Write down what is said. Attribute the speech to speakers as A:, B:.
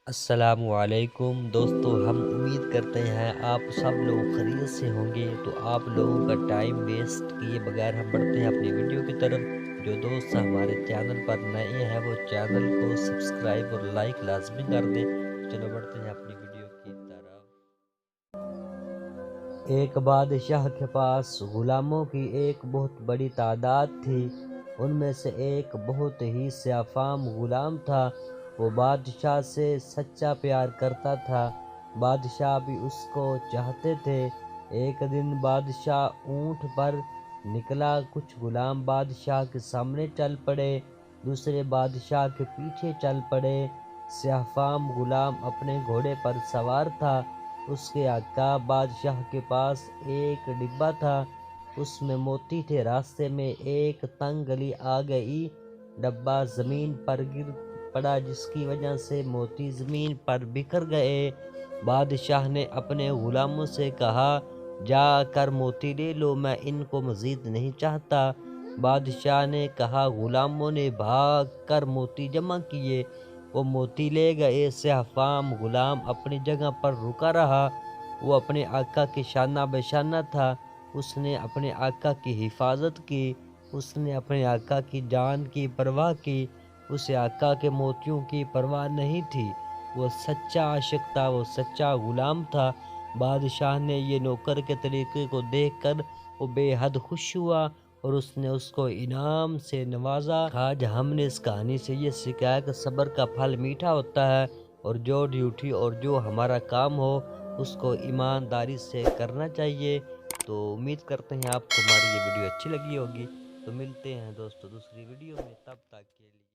A: السلام علیکم دوستو، ہم امید کرتے ہیں آپ سب لوگ خیریت سے ہوں گے۔ تو آپ لوگوں کا ٹائم ویسٹ کیے بغیر ہم بڑھتے ہیں اپنی ویڈیو کی طرف۔ جو دوست ہمارے چینل پر نئے ہیں وہ چینل کو سبسکرائب اور لائک لازمی کر دیں۔ چلو بڑھتے ہیں اپنی ویڈیو کی طرف۔ ایک بادشاہ کے پاس غلاموں کی ایک بہت بڑی تعداد تھی۔ ان میں سے ایک بہت ہی سیاہ غلام تھا۔ وہ بادشاہ سے سچا پیار کرتا تھا۔ بادشاہ بھی اس کو چاہتے تھے۔ ایک دن بادشاہ اونٹ پر نکلا۔ کچھ غلام بادشاہ کے سامنے چل پڑے، دوسرے بادشاہ کے پیچھے چل پڑے۔ سیاہ غلام اپنے گھوڑے پر سوار تھا۔ اس کے آقا بادشاہ کے پاس ایک ڈبہ تھا، اس میں موتی تھے۔ راستے میں ایک تنگ گلی آ گئی، ڈبہ زمین پر گر پڑا جس کی وجہ سے موتی زمین پر بکھر گئے۔ بادشاہ نے اپنے غلاموں سے کہا، جا کر موتی لے لو، میں ان کو مزید نہیں چاہتا۔ بادشاہ نے کہا، غلاموں نے بھاگ کر موتی جمع کیے، وہ موتی لے گئے۔ سیاہ غلام اپنی جگہ پر رکا رہا، وہ اپنے آقا کے شانہ بشانہ تھا۔ اس نے اپنے آقا کی حفاظت کی، اس نے اپنے آقا کی جان کی پرواہ کی، اسے آقا کے موتیوں کی پرواہ نہیں تھی۔ وہ سچا عاشق تھا، وہ سچا غلام تھا۔ بادشاہ نے یہ نوکر کے طریقے کو دیکھ کر وہ بے حد خوش ہوا اور اس نے اس کو انعام سے نوازا۔ آج ہم نے اس کہانی سے یہ سیکھا کہ صبر کا پھل میٹھا ہوتا ہے، اور جو ڈیوٹی اور جو ہمارا کام ہو اس کو ایمانداری سے کرنا چاہیے۔ تو امید کرتے ہیں آپ کو ہماری یہ ویڈیو اچھی لگی ہوگی۔ تو ملتے ہیں دوستو دوسری ویڈیو میں، تب تک